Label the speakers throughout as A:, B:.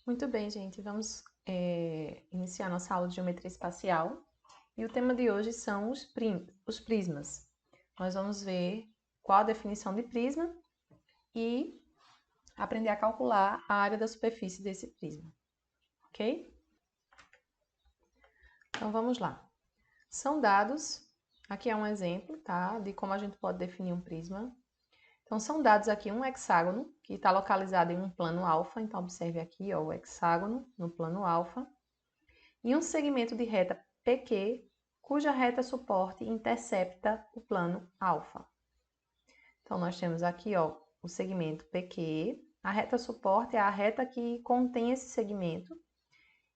A: Muito bem, gente. Vamos iniciar nossa aula de geometria espacial. E o tema de hoje são os prismas. Nós vamos ver qual a definição de prisma e aprender a calcular a área da superfície desse prisma, ok? Então vamos lá. São dados, aqui é um exemplo, tá? De como a gente pode definir um prisma. Então são dados aqui um hexágono, que está localizado em um plano alfa. Então observe aqui, ó, o hexágono no plano alfa. E um segmento de reta PQ, cuja reta suporte intercepta o plano alfa. Então, nós temos aqui, ó, o segmento PQ, a reta suporte é a reta que contém esse segmento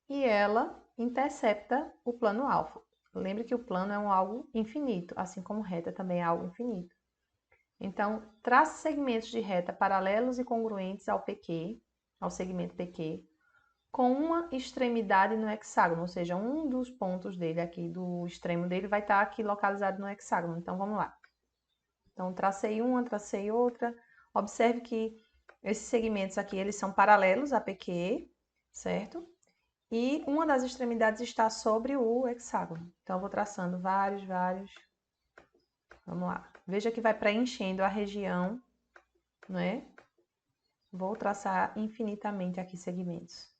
A: e ela intercepta o plano alfa. Lembre que o plano é algo infinito, assim como reta também é algo infinito. Então, trace segmentos de reta paralelos e congruentes ao PQ, ao segmento PQ, com uma extremidade no hexágono, ou seja, um dos pontos dele aqui, do extremo dele, vai estar aqui localizado no hexágono. Então, vamos lá. Então, tracei uma, tracei outra. Observe que esses segmentos aqui, eles são paralelos a PQ, certo? E uma das extremidades está sobre o hexágono. Então, eu vou traçando vários. Vamos lá. Veja que vai preenchendo a região, não é? Vou traçar infinitamente aqui segmentos.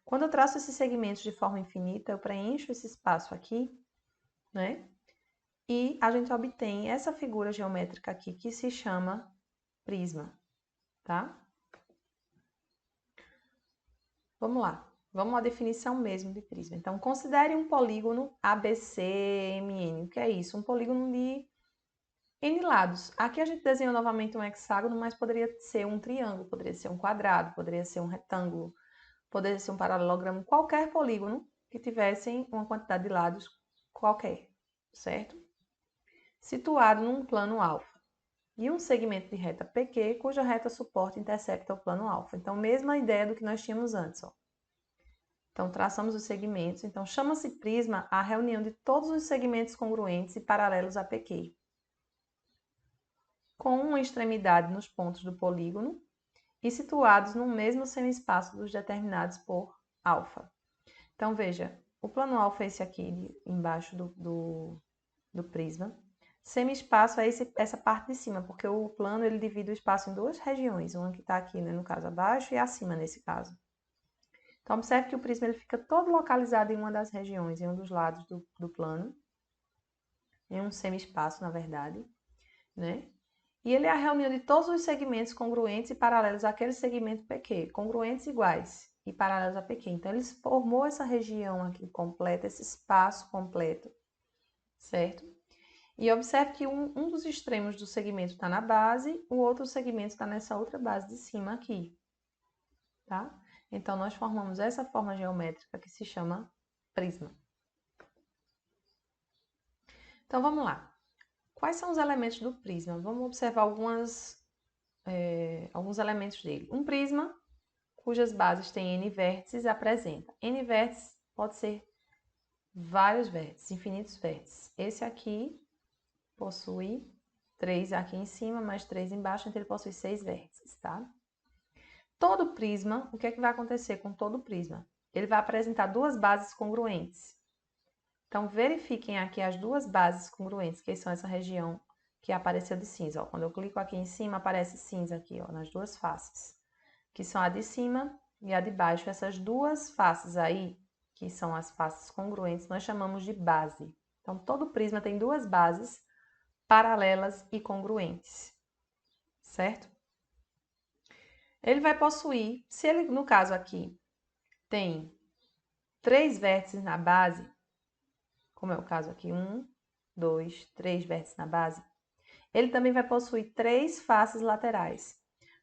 A: Quando eu traço esses segmentos de forma infinita, eu preencho esse espaço aqui, né? E a gente obtém essa figura geométrica aqui que se chama prisma, tá? Vamos lá. Vamos à definição mesmo de prisma. Então, considere um polígono ABCMN. O que é isso? Um polígono de N lados. Aqui a gente desenhou novamente um hexágono, mas poderia ser um triângulo, poderia ser um quadrado, poderia ser um retângulo, poderia ser um paralelogramo, qualquer polígono que tivessem uma quantidade de lados qualquer, certo? Situado num plano alfa. E um segmento de reta PQ, cuja reta suporte intercepta o plano alfa. Então, mesma ideia do que nós tínhamos antes, ó. Então, traçamos os segmentos. Então, chama-se prisma a reunião de todos os segmentos congruentes e paralelos a PQ, com uma extremidade nos pontos do polígono e situados no mesmo semi-espaço dos determinados por alfa. Então, veja, o plano alfa é esse aqui, embaixo do prisma. Semi-espaço é essa parte de cima, porque o plano ele divide o espaço em duas regiões, uma que está aqui, né, no caso, abaixo e acima, nesse caso. Então, observe que o prisma ele fica todo localizado em uma das regiões, em um dos lados do plano, em um semi-espaço, na verdade, né? E ele é a reunião de todos os segmentos congruentes e paralelos àquele segmento PQ, congruentes iguais e paralelos a PQ. Então, ele formou essa região aqui completa, esse espaço completo, certo? E observe que um dos extremos do segmento está na base, o outro segmento está nessa outra base de cima aqui, tá? Então, nós formamos essa forma geométrica que se chama prisma. Então, vamos lá. Quais são os elementos do prisma? Vamos observar alguns elementos dele. Um prisma, cujas bases têm N vértices, apresenta. N vértices pode ser vários vértices, infinitos vértices. Esse aqui possui 3 aqui em cima, mais 3 embaixo, então ele possui 6 vértices, tá? Todo prisma, o que é que vai acontecer com todo prisma? Ele vai apresentar duas bases congruentes. Então, verifiquem aqui as duas bases congruentes, que são essa região que apareceu de cinza. Ó. Quando eu clico aqui em cima, aparece cinza aqui, ó, nas duas faces, que são a de cima e a de baixo. Essas duas faces aí, que são as faces congruentes, nós chamamos de base. Então, todo prisma tem duas bases paralelas e congruentes, certo? Ele vai possuir, se ele, no caso aqui, tem 3 vértices na base, como é o caso aqui, 1, 2, 3 vértices na base, ele também vai possuir 3 faces laterais.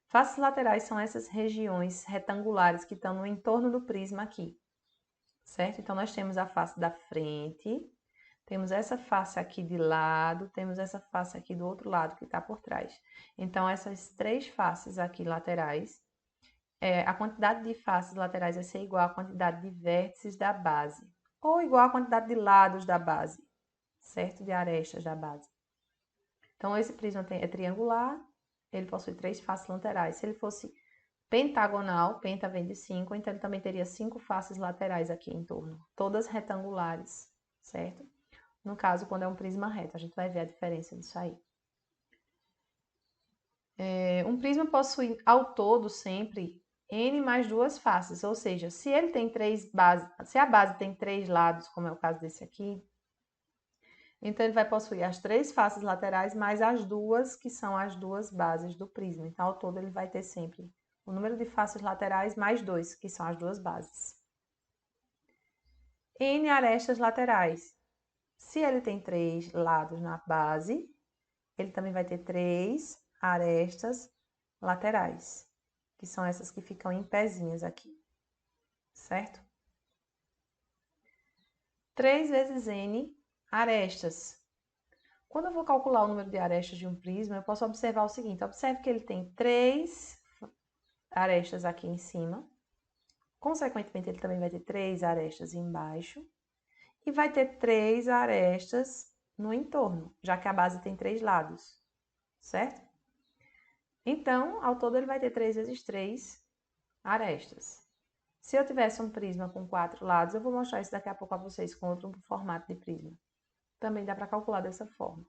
A: Faces laterais são essas regiões retangulares que estão no entorno do prisma aqui, certo? Então, nós temos a face da frente, temos essa face aqui de lado, temos essa face aqui do outro lado que está por trás. Então, essas 3 faces aqui laterais, a quantidade de faces laterais vai ser igual à quantidade de vértices da base, ou igual à quantidade de lados da base, certo? De arestas da base. Então, esse prisma é triangular, ele possui 3 faces laterais. Se ele fosse pentagonal, penta vem de 5, então ele também teria 5 faces laterais aqui em torno, todas retangulares, certo? No caso, quando é um prisma reto, a gente vai ver a diferença disso aí. Um prisma possui ao todo sempre n mais 2 faces, ou seja, se ele tem 3 bases, se a base tem 3 lados, como é o caso desse aqui, então ele vai possuir as 3 faces laterais mais as duas, que são as duas bases do prisma. Então, ao todo, ele vai ter sempre o número de faces laterais mais 2, que são as duas bases. N arestas laterais. Se ele tem 3 lados na base, ele também vai ter 3 arestas laterais, que são essas que ficam em pezinhos aqui, certo? 3 vezes N arestas. Quando eu vou calcular o número de arestas de um prisma, eu posso observar o seguinte, observe que ele tem 3 arestas aqui em cima, consequentemente ele também vai ter 3 arestas embaixo, e vai ter 3 arestas no entorno, já que a base tem 3 lados, certo? Então, ao todo ele vai ter 3 vezes 3 arestas. Se eu tivesse um prisma com 4 lados, eu vou mostrar isso daqui a pouco a vocês com outro formato de prisma. Também dá para calcular dessa forma,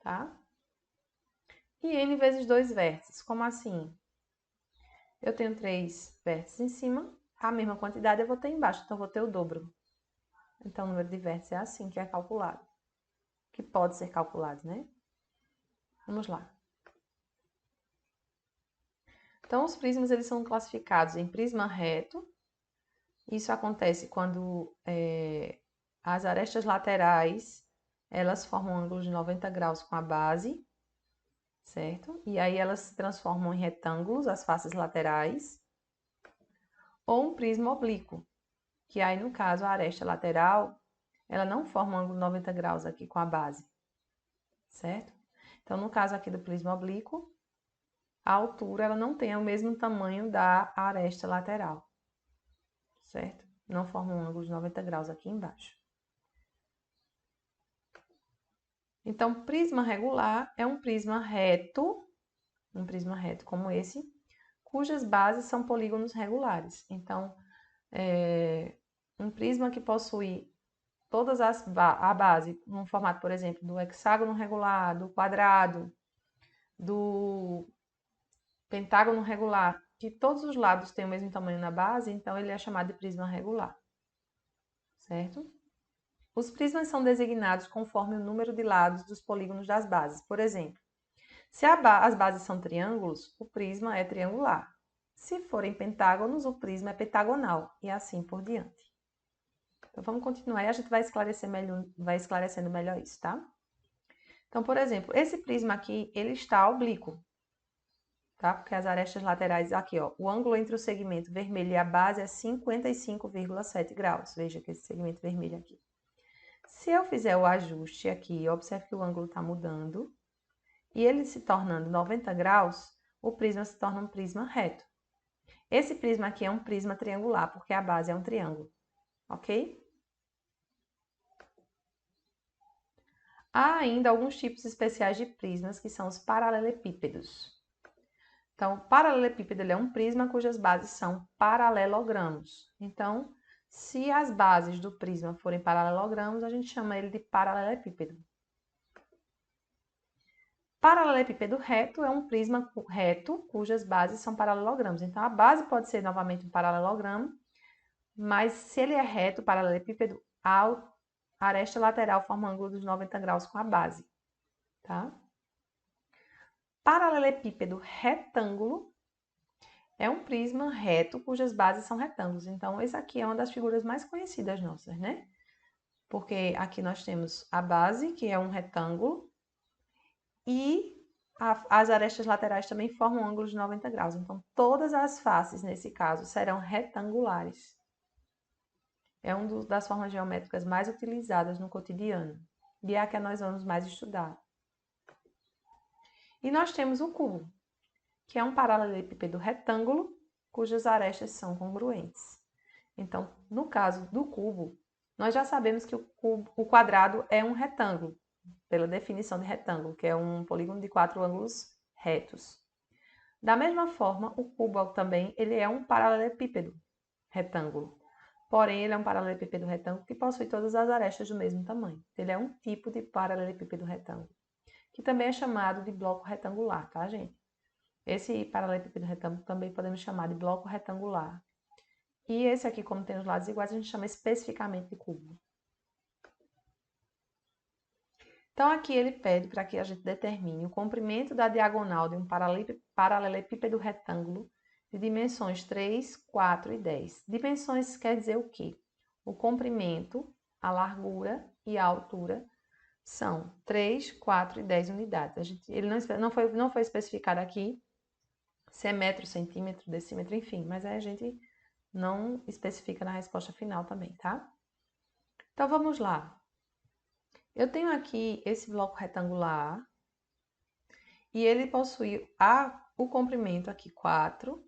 A: tá? E n vezes 2 vértices, como assim? Eu tenho 3 vértices em cima, a mesma quantidade eu vou ter embaixo, então eu vou ter o dobro. Então, o número de vértices é assim que é calculado, que pode ser calculado, né? Vamos lá. Então, os prismas eles são classificados em prisma reto. Isso acontece quando as arestas laterais elas formam um ângulo de 90 graus com a base, certo? E aí elas se transformam em retângulos, as faces laterais, ou um prisma oblíquo, que aí no caso a aresta lateral ela não forma um ângulo de 90 graus aqui com a base, certo? Então, no caso aqui do prisma oblíquo, a altura ela não tem o mesmo tamanho da aresta lateral, certo? Não forma um ângulo de 90 graus aqui embaixo. Então, prisma regular é um prisma reto como esse, cujas bases são polígonos regulares. Então, um prisma que possui todas a base, no formato, por exemplo, do hexágono regular, do quadrado, do pentágono regular, que todos os lados têm o mesmo tamanho na base, então ele é chamado de prisma regular, certo? Os prismas são designados conforme o número de lados dos polígonos das bases. Por exemplo, se as bases são triângulos, o prisma é triangular. Se forem pentágonos, o prisma é pentagonal, e assim por diante. Então, vamos continuar e a gente vai esclarecendo melhor isso, tá? Então, por exemplo, esse prisma aqui, ele está oblíquo, tá? Porque as arestas laterais, aqui, ó, o ângulo entre o segmento vermelho e a base é 55,7 graus. Veja que esse segmento vermelho aqui. Se eu fizer o ajuste aqui, observe que o ângulo está mudando, e ele se tornando 90 graus, o prisma se torna um prisma reto. Esse prisma aqui é um prisma triangular, porque a base é um triângulo, ok? Há ainda alguns tipos especiais de prismas, que são os paralelepípedos. Então, o paralelepípedo é um prisma cujas bases são paralelogramos. Então, se as bases do prisma forem paralelogramos, a gente chama ele de paralelepípedo. Paralelepípedo reto é um prisma reto cujas bases são paralelogramos. Então, a base pode ser novamente um paralelogramo, mas se ele é reto, paralelepípedo, a aresta lateral forma um ângulo de 90 graus com a base, tá? Paralelepípedo retângulo é um prisma reto cujas bases são retângulos. Então, esse aqui é uma das figuras mais conhecidas nossas, né? Porque aqui nós temos a base, que é um retângulo, e as arestas laterais também formam ângulos de 90 graus. Então, todas as faces, nesse caso, serão retangulares. É uma das formas geométricas mais utilizadas no cotidiano. E é a que nós vamos mais estudar. E nós temos o cubo, que é um paralelepípedo retângulo, cujas arestas são congruentes. Então, no caso do cubo, nós já sabemos que o quadrado é um retângulo, pela definição de retângulo, que é um polígono de 4 ângulos retos. Da mesma forma, o cubo também ele é um paralelepípedo retângulo. Porém, ele é um paralelepípedo retângulo que possui todas as arestas do mesmo tamanho. Ele é um tipo de paralelepípedo retângulo, que também é chamado de bloco retangular, tá, gente? Esse paralelepípedo retângulo também podemos chamar de bloco retangular. E esse aqui, como tem os lados iguais, a gente chama especificamente de cubo. Então, aqui ele pede para que a gente determine o comprimento da diagonal de um paralelepípedo retângulo de dimensões 3, 4 e 10. Dimensões quer dizer o quê? O comprimento, a largura e a altura são 3, 4 e 10 unidades. Ele não foi especificado aqui se é metro, centímetro, decímetro, enfim, mas aí a gente não especifica na resposta final também, tá? Então, vamos lá. Eu tenho aqui esse bloco retangular e ele possui o comprimento aqui 4,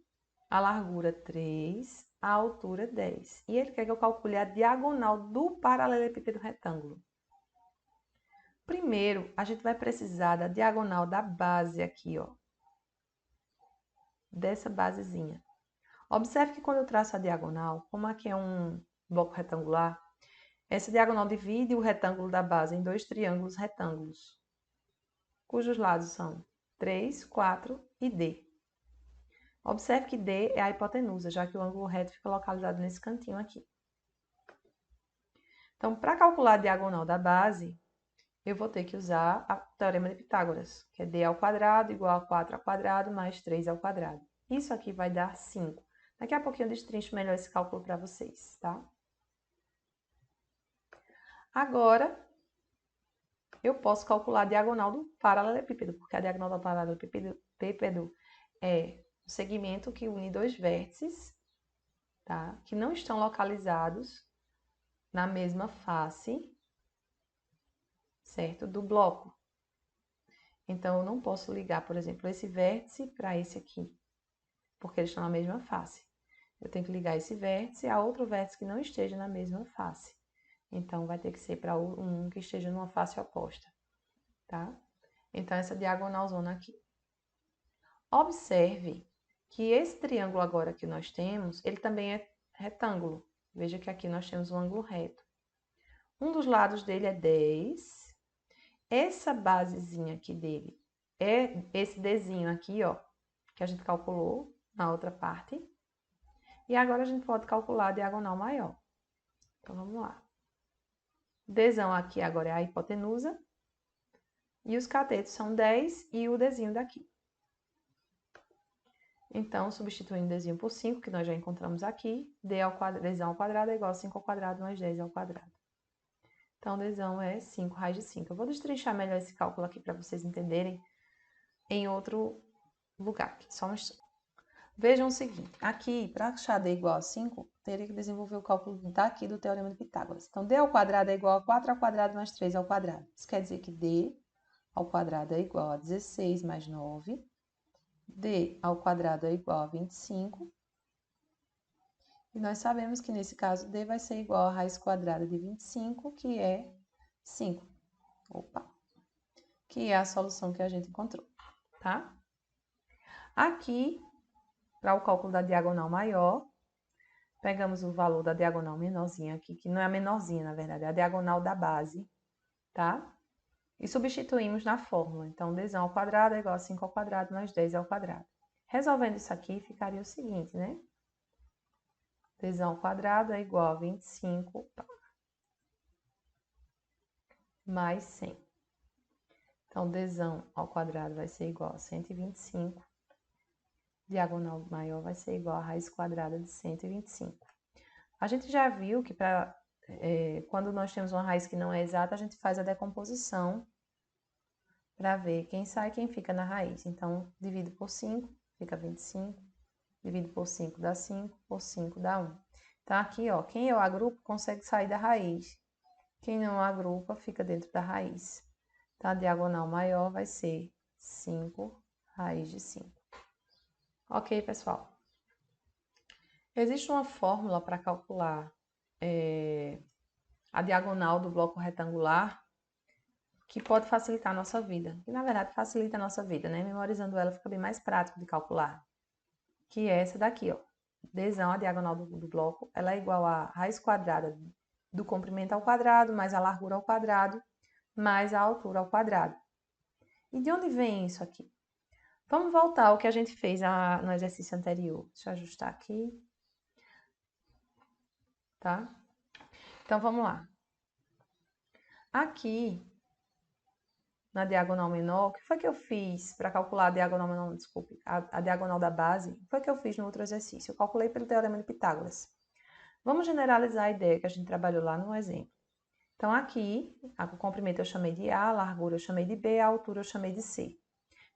A: a largura 3, a altura 10. E ele quer que eu calcule a diagonal do paralelepípedo retângulo. Primeiro, a gente vai precisar da diagonal da base aqui, ó. Dessa basezinha. Observe que quando eu traço a diagonal, como aqui é um bloco retangular, essa diagonal divide o retângulo da base em dois triângulos retângulos, cujos lados são 3, 4 e D. Observe que D é a hipotenusa, já que o ângulo reto fica localizado nesse cantinho aqui. Então, para calcular a diagonal da base, eu vou ter que usar o teorema de Pitágoras, que é D ao quadrado igual a 4 ao quadrado mais 3 ao quadrado. Isso aqui vai dar 5. Daqui a pouquinho eu destrincho melhor esse cálculo para vocês, tá? Agora, eu posso calcular a diagonal do paralelepípedo, porque a diagonal do paralelepípedo é o segmento que une dois vértices, tá? Que não estão localizados na mesma face, certo? Do bloco. Então, eu não posso ligar, por exemplo, esse vértice para esse aqui, porque eles estão na mesma face. Eu tenho que ligar esse vértice a outro vértice que não esteja na mesma face. Então, vai ter que ser para um que esteja numa face oposta, tá? Então, essa diagonal zona aqui. Observe que esse triângulo agora que nós temos, ele também é retângulo. Veja que aqui nós temos um ângulo reto. Um dos lados dele é 10. Essa basezinha aqui dele é esse Dzinho aqui, ó, que a gente calculou na outra parte. E agora a gente pode calcular a diagonal maior. Então, vamos lá. Dzão aqui agora é a hipotenusa. E os catetos são 10 e o Dzinho daqui. Então, substituindo Dzinho por 5, que nós já encontramos aqui, Dzão ao quadrado é igual a 5 ao quadrado mais 10 ao quadrado. Então, Dzão é 5 raiz de 5. Eu vou destrinchar melhor esse cálculo aqui para vocês entenderem em outro lugar. Só um instante. Vejam o seguinte, aqui, para achar D igual a 5, teria que desenvolver o cálculo daqui do teorema de Pitágoras. Então, D ao quadrado é igual a 4 ao quadrado mais 3 ao quadrado. Isso quer dizer que D ao quadrado é igual a 16 mais 9. D ao quadrado é igual a 25. E nós sabemos que, nesse caso, D vai ser igual a raiz quadrada de 25, que é 5. Opa! Que é a solução que a gente encontrou, tá? Aqui, para o cálculo da diagonal maior, pegamos o valor da diagonal menorzinha aqui, que não é a menorzinha, na verdade, é a diagonal da base, tá? E substituímos na fórmula. Então, Dzão ao quadrado é igual a 5 ao quadrado mais 10 ao quadrado. Resolvendo isso aqui, ficaria o seguinte, né? Dzão ao quadrado é igual a 25 mais 100. Então, Dzão ao quadrado vai ser igual a 125. Diagonal maior vai ser igual a raiz quadrada de 125. A gente já viu que quando nós temos uma raiz que não é exata, a gente faz a decomposição para ver quem sai e quem fica na raiz. Então, divido por 5, fica 25. Divido por 5 dá 5, por 5 dá 1. Então, aqui, ó, quem eu agrupo consegue sair da raiz. Quem não agrupa fica dentro da raiz. Então, a diagonal maior vai ser 5 raiz de 5. Ok, pessoal? Existe uma fórmula para calcular a diagonal do bloco retangular, que pode facilitar a nossa vida. E, na verdade, facilita a nossa vida, né? Memorizando ela fica bem mais prático de calcular. Que é essa daqui, ó. Dzão, a diagonal do bloco, ela é igual a raiz quadrada do comprimento ao quadrado, mais a largura ao quadrado, mais a altura ao quadrado. E de onde vem isso aqui? Vamos voltar ao que a gente fez no exercício anterior. Deixa eu ajustar aqui. Tá? Então, vamos lá. Aqui, na diagonal menor, o que foi que eu fiz para calcular a diagonal menor? Desculpe, a diagonal da base? O que foi que eu fiz no outro exercício? Eu calculei pelo Teorema de Pitágoras. Vamos generalizar a ideia que a gente trabalhou lá no exemplo. Então, aqui, o comprimento eu chamei de A, a largura eu chamei de B, a altura eu chamei de C.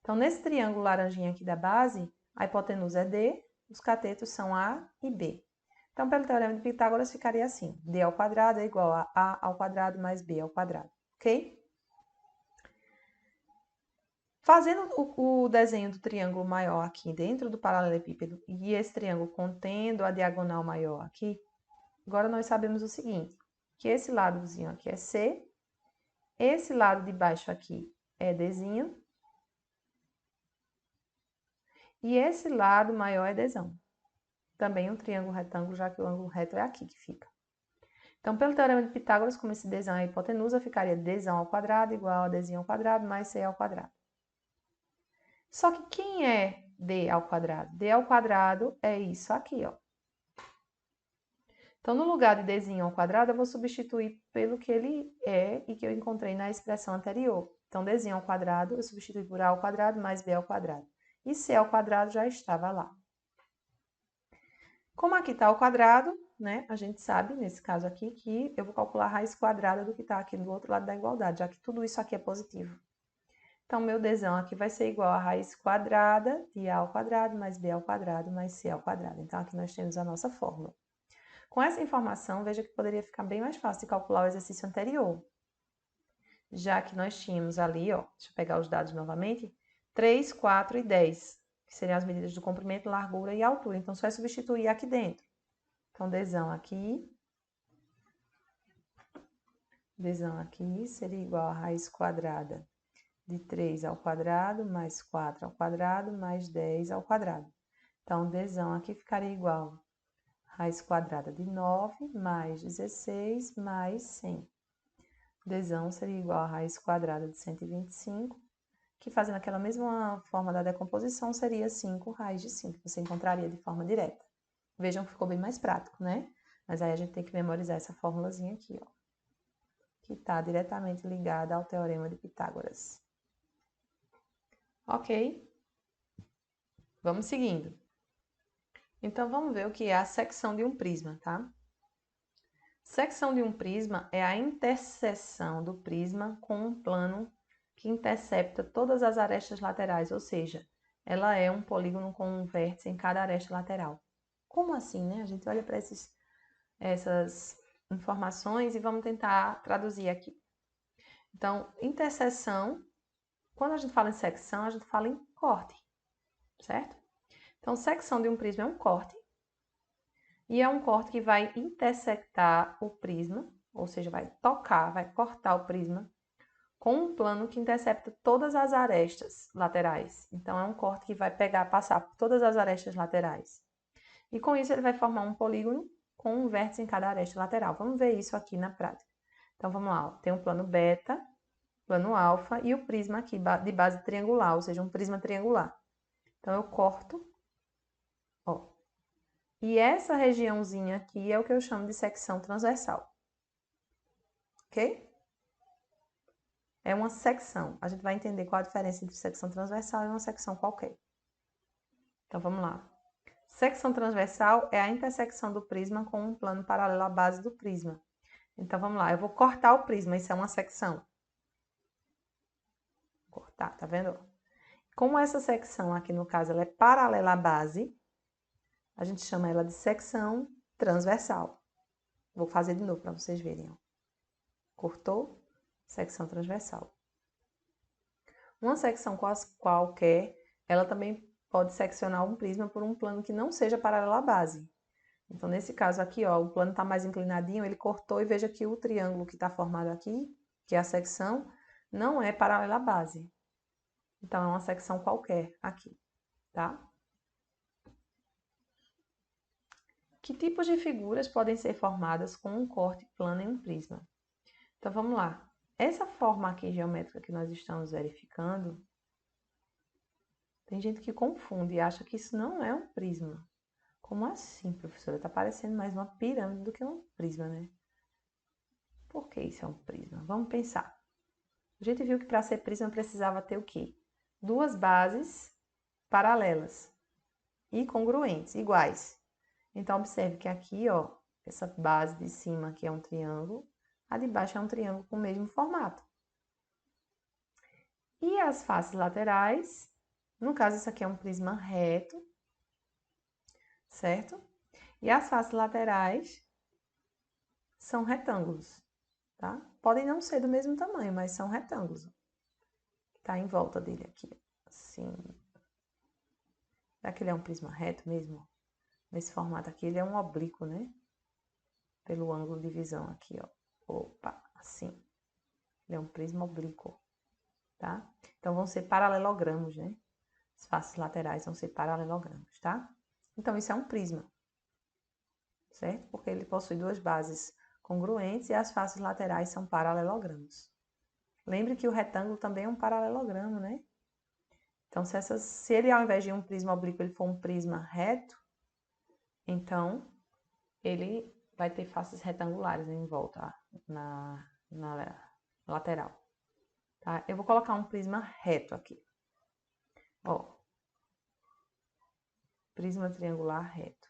A: Então, nesse triângulo laranjinha aqui da base, a hipotenusa é D, os catetos são A e B. Então, pelo Teorema de Pitágoras, ficaria assim. D ao quadrado é igual a A ao quadrado mais B ao quadrado, ok? Fazendo o desenho do triângulo maior aqui dentro do paralelepípedo e esse triângulo contendo a diagonal maior aqui, agora nós sabemos o seguinte, que esse ladozinho aqui é C, esse lado de baixo aqui é Dzinho, e esse lado maior é Dzão. Também um triângulo retângulo, já que o ângulo reto é aqui que fica. Então, pelo Teorema de Pitágoras, como esse Dzão é a hipotenusa, ficaria Dzão ao quadrado igual a Dzinho ao quadrado mais C ao quadrado. Só que quem é D ao quadrado? D ao quadrado é isso aqui, ó. Então, no lugar de Dzinho ao quadrado, eu vou substituir pelo que ele é e que eu encontrei na expressão anterior. Então, Dzinho ao quadrado, eu substituí por A ao quadrado mais B ao quadrado. E C ao quadrado já estava lá. Como aqui está ao quadrado, né, a gente sabe, nesse caso aqui, que eu vou calcular a raiz quadrada do que está aqui do outro lado da igualdade, já que tudo isso aqui é positivo. Então, meu Dzão aqui vai ser igual a raiz quadrada de A ao quadrado mais B ao quadrado mais C ao quadrado. Então, aqui nós temos a nossa fórmula. Com essa informação, veja que poderia ficar bem mais fácil de calcular o exercício anterior. Já que nós tínhamos ali, ó, deixa eu pegar os dados novamente, 3, 4 e 10, que seriam as medidas do comprimento, largura e altura. Então, só é substituir aqui dentro. Então, Dzão aqui seria igual a raiz quadrada de 3 ao quadrado, mais 4 ao quadrado, mais 10 ao quadrado. Então, Dzão aqui ficaria igual a raiz quadrada de 9, mais 16, mais 100. Dzão seria igual a raiz quadrada de 125, que fazendo aquela mesma forma da decomposição, seria 5 raiz de 5, você encontraria de forma direta. Vejam que ficou bem mais prático, né? Mas aí a gente tem que memorizar essa formulazinha aqui, ó, que está diretamente ligada ao Teorema de Pitágoras. Ok? Vamos seguindo. Então, vamos ver o que é a secção de um prisma, tá? Secção de um prisma é a interseção do prisma com um plano que intercepta todas as arestas laterais, ou seja, ela é um polígono com um vértice em cada aresta lateral. Como assim, né? A gente olha para essas informações e vamos tentar traduzir aqui. Então, interseção, quando a gente fala em secção, a gente fala em corte, certo? Então, secção de um prisma é um corte, e é um corte que vai intersectar o prisma, ou seja, vai tocar, vai cortar o prisma, com um plano que intercepta todas as arestas laterais. Então, é um corte que vai passar por todas as arestas laterais. E com isso, ele vai formar um polígono com um vértice em cada aresta lateral. Vamos ver isso aqui na prática. Então, vamos lá. Tem o plano beta, plano alfa e o prisma aqui de base triangular, ou seja, um prisma triangular. Então, eu corto, ó. E essa regiãozinha aqui é o que eu chamo de secção transversal. Ok? É uma secção. A gente vai entender qual a diferença entre secção transversal e uma secção qualquer. Então, vamos lá. Secção transversal é a intersecção do prisma com um plano paralelo à base do prisma. Então, vamos lá. Eu vou cortar o prisma. Isso é uma secção. Vou cortar, tá vendo? Como essa secção aqui, no caso, ela é paralela à base, a gente chama ela de secção transversal. Vou fazer de novo para vocês verem. Ó. Cortou, secção transversal. Uma secção qualquer, ela também pode seccionar um prisma por um plano que não seja paralelo à base. Então, nesse caso aqui, ó, o plano está mais inclinadinho, ele cortou e veja que o triângulo que está formado aqui, que é a secção, não é paralela à base. Então, é uma secção qualquer aqui, tá? Que tipos de figuras podem ser formadas com um corte plano em um prisma? Então, vamos lá. Essa forma aqui geométrica que nós estamos verificando, tem gente que confunde e acha que isso não é um prisma. Como assim, professora? Está parecendo mais uma pirâmide do que um prisma, né? Por que isso é um prisma? Vamos pensar. A gente viu que para ser prisma precisava ter o quê? Duas bases paralelas e congruentes, iguais. Então, observe que aqui, ó, essa base de cima aqui é um triângulo, a de baixo é um triângulo com o mesmo formato. E as faces laterais, no caso, isso aqui é um prisma reto, certo? E as faces laterais são retângulos, tá? Podem não ser do mesmo tamanho, mas são retângulos. Tá em volta dele aqui, assim. Será que ele é um prisma reto mesmo? Nesse formato aqui, ele é um oblíquo, né? Pelo ângulo de visão aqui, ó. Opa, assim. Ele é um prisma oblíquo, tá? Então, vão ser paralelogramos, né? As faces laterais vão ser paralelogramos, tá? Então, isso é um prisma, certo? Porque ele possui duas bases congruentes e as faces laterais são paralelogramos. Lembre que o retângulo também é um paralelogramo, né? Então, se ele, ao invés de um prisma oblíquo, ele for um prisma reto, então, ele vai ter faces retangulares em volta, na lateral. Tá? Eu vou colocar um prisma reto aqui. Ó, prisma triangular reto.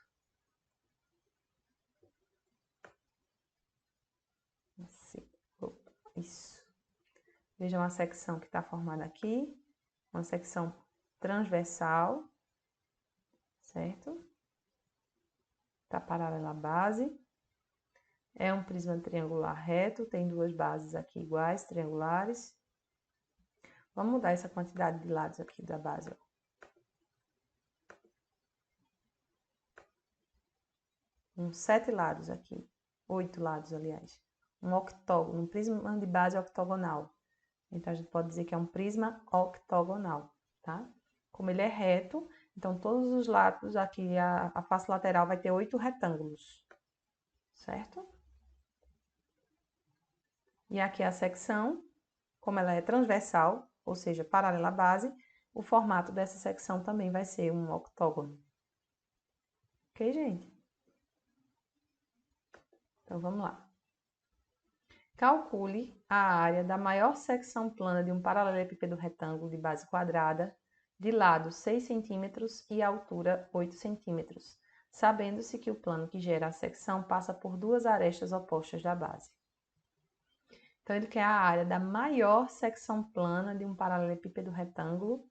A: Assim. Opa, isso. Veja uma secção que está formada aqui, uma secção transversal, certo? Está paralela à base. É um prisma triangular reto, tem duas bases aqui iguais, triangulares. Vamos mudar essa quantidade de lados aqui da base, ó. Uns 7 lados aqui, 8 lados, aliás. Um octógono, um prisma de base octogonal. Então, a gente pode dizer que é um prisma octogonal, tá? Como ele é reto, então todos os lados aqui, a face lateral vai ter 8 retângulos, certo? E aqui a secção, como ela é transversal, ou seja, paralela à base, o formato dessa secção também vai ser um octógono. Ok, gente? Então, vamos lá. Calcule a área da maior secção plana de um paralelepípedo retângulo de base quadrada, de lado 6 cm e altura 8 cm, sabendo-se que o plano que gera a secção passa por duas arestas opostas da base. Então, ele quer a área da maior secção plana de um paralelepípedo retângulo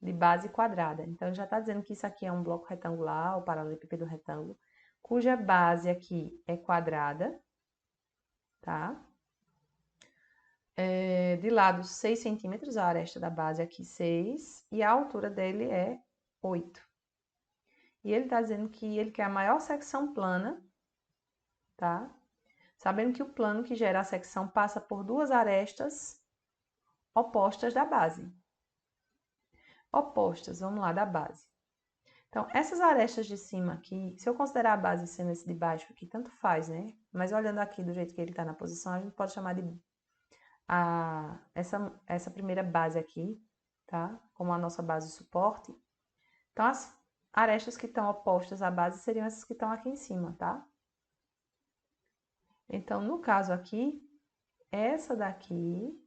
A: de base quadrada. Então, ele já está dizendo que isso aqui é um bloco retangular, o paralelepípedo retângulo, cuja base aqui é quadrada, tá? De lado 6 centímetros, a aresta da base aqui 6, e a altura dele é 8. E ele está dizendo que ele quer a maior secção plana, tá? Sabendo que o plano que gera a secção passa por duas arestas opostas da base. Opostas, vamos lá, da base. Então, essas arestas de cima aqui, se eu considerar a base sendo esse de baixo aqui, tanto faz, né? Mas olhando aqui do jeito que ele está na posição, a gente pode chamar de essa primeira base aqui, tá? Como a nossa base de suporte. Então, as arestas que estão opostas à base seriam essas que estão aqui em cima, tá? Então, no caso aqui, essa daqui,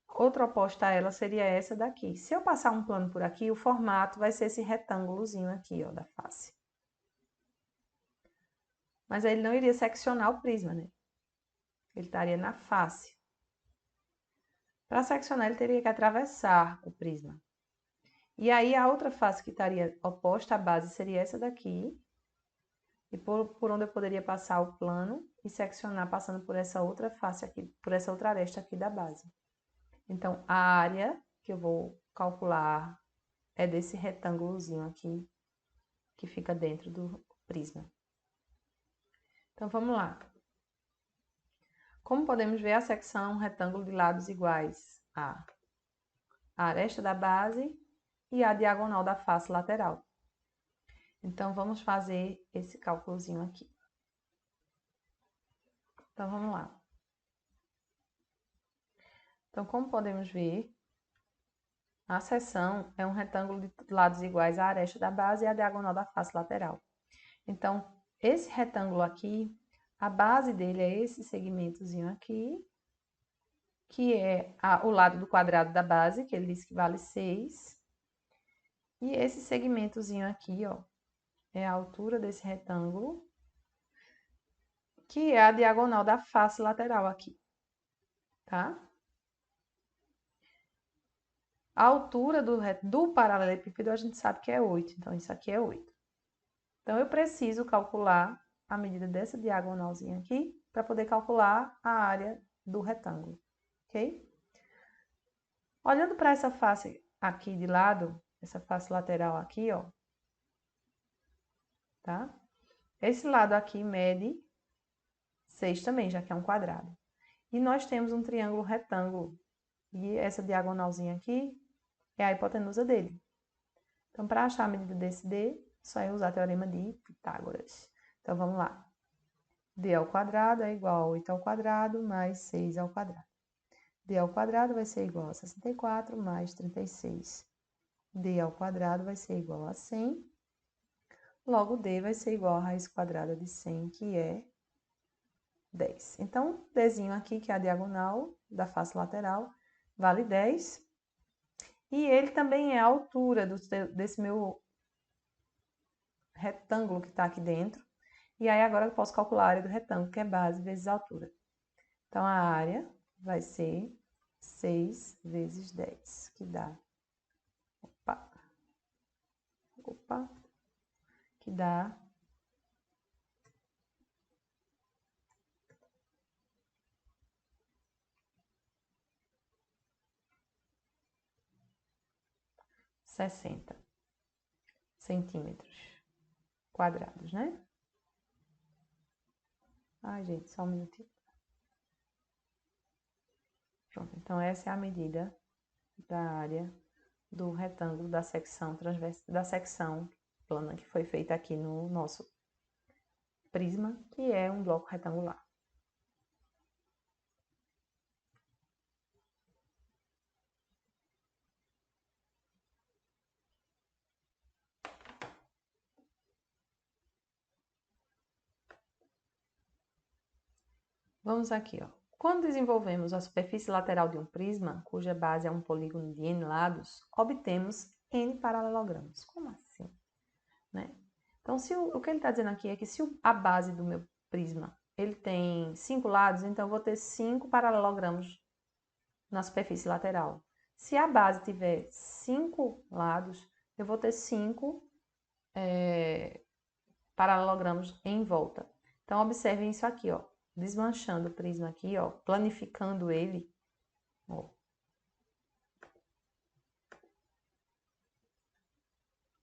A: outra oposta a ela seria essa daqui. Se eu passar um plano por aqui, o formato vai ser esse retângulozinho aqui, ó, da face. Mas aí ele não iria seccionar o prisma, né? Ele estaria na face. Para seccionar, ele teria que atravessar o prisma. E aí, a outra face que estaria oposta à base seria essa daqui. E por onde eu poderia passar o plano e seccionar passando por essa outra face aqui, por essa outra aresta aqui da base. Então, a área que eu vou calcular é desse retângulozinho aqui, que fica dentro do prisma. Então, vamos lá. Como podemos ver, a secção é um retângulo de lados iguais a aresta da base e a diagonal da face lateral. Então, vamos fazer esse cálculozinho aqui. Então, vamos lá. Então, como podemos ver, a seção é um retângulo de lados iguais à aresta da base e à diagonal da face lateral. Então, esse retângulo aqui, a base dele é esse segmentozinho aqui, que é o lado do quadrado da base, que ele diz que vale 6. E esse segmentozinho aqui, ó, é a altura desse retângulo, que é a diagonal da face lateral aqui, tá? A altura do paralelepípedo a gente sabe que é 8, então isso aqui é 8. Então, eu preciso calcular a medida dessa diagonalzinha aqui para poder calcular a área do retângulo, ok? Olhando para essa face aqui de lado, essa face lateral aqui, ó, tá? Esse lado aqui mede 6 também, já que é um quadrado. E nós temos um triângulo retângulo. E essa diagonalzinha aqui é a hipotenusa dele. Então, para achar a medida desse D, só eu usar o teorema de Pitágoras. Então, vamos lá. D ao quadrado é igual a 8 ao quadrado mais 6 ao quadrado. D ao quadrado vai ser igual a 64 mais 36. D ao quadrado vai ser igual a 100. Logo, D vai ser igual a raiz quadrada de 100, que é 10. Então, Dzinho aqui, que é a diagonal da face lateral, vale 10. E ele também é a altura desse meu retângulo que está aqui dentro. E aí, agora eu posso calcular a área do retângulo, que é base vezes altura. Então, a área vai ser 6 vezes 10, que dá... que dá... 60 centímetros quadrados, né? Ai, gente, só um minutinho. Pronto, então essa é a medida da área do retângulo da secção transversa, da secção plana que foi feita aqui no nosso prisma, que é um bloco retangular. Vamos aqui, ó. Quando desenvolvemos a superfície lateral de um prisma, cuja base é um polígono de n lados, obtemos n paralelogramas. Como assim? Né? Então, o que ele está dizendo aqui é que se a base do meu prisma ele tem 5 lados, então eu vou ter 5 paralelogramas na superfície lateral. Se a base tiver 5 lados, eu vou ter 5 paralelogramas em volta. Então, observem isso aqui, ó. Desmanchando o prisma aqui, ó, planificando ele, ó.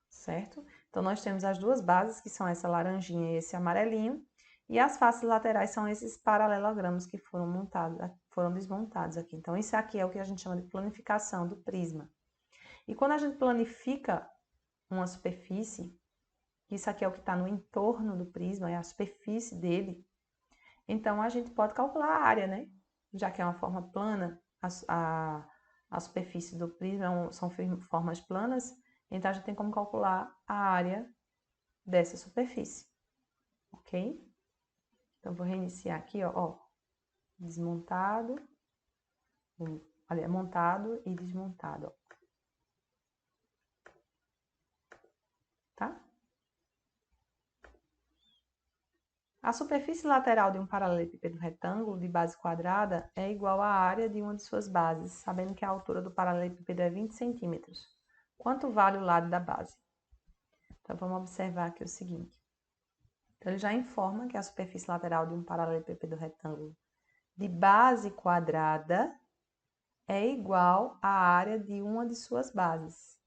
A: Certo? Então, nós temos as duas bases, que são essa laranjinha e esse amarelinho, e as faces laterais são esses paralelogramas que foram montados, foram desmontados aqui. Então, isso aqui é o que a gente chama de planificação do prisma. E quando a gente planifica uma superfície, isso aqui é o que está no entorno do prisma, é a superfície dele, então a gente pode calcular a área, né? Já que é uma forma plana, a superfície do prisma são formas planas, então a gente tem como calcular a área dessa superfície, ok? Então, vou reiniciar aqui, ó, desmontado, olha, montado e desmontado, ó. Tá? A superfície lateral de um paralelepípedo retângulo de base quadrada é igual à área de uma de suas bases, sabendo que a altura do paralelepípedo é 20 centímetros. Quanto vale o lado da base? Então, vamos observar aqui o seguinte. Então, ele já informa que a superfície lateral de um paralelepípedo retângulo de base quadrada é igual à área de uma de suas bases.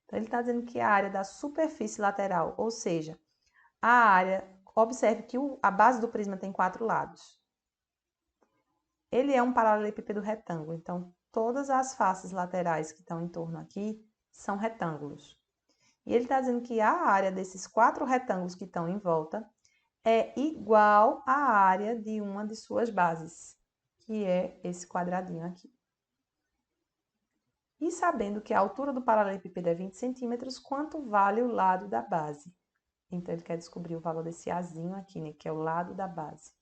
A: Então, ele está dizendo que a área da superfície lateral, ou seja, a área, observe que a base do prisma tem 4 lados. ele é um paralelepípedo retângulo, então todas as faces laterais que estão em torno aqui são retângulos. E ele está dizendo que a área desses 4 retângulos que estão em volta é igual à área de uma de suas bases, que é esse quadradinho aqui. E sabendo que a altura do paralelepípedo é 20 centímetros, quanto vale o lado da base? Então, ele quer descobrir o valor desse Azinho aqui, né, que é o lado da base.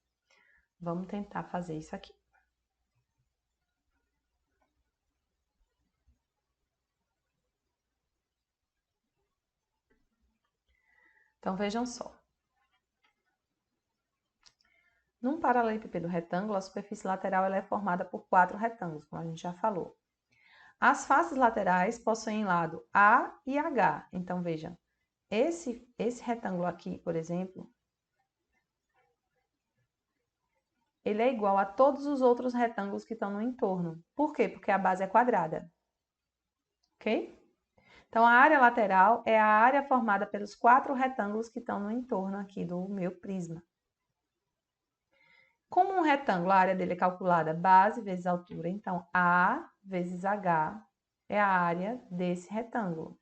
A: Vamos tentar fazer isso aqui. Então, vejam só. Num paralelepípedo retângulo, a superfície lateral ela é formada por 4 retângulos, como a gente já falou. As faces laterais possuem lado A e H. Então, vejam, esse retângulo aqui, por exemplo, ele é igual a todos os outros retângulos que estão no entorno. Por quê? Porque a base é quadrada. Ok? Então, a área lateral é a área formada pelos 4 retângulos que estão no entorno aqui do meu prisma. Como um retângulo, a área dele é calculada base vezes altura, então A vezes H é a área desse retângulo.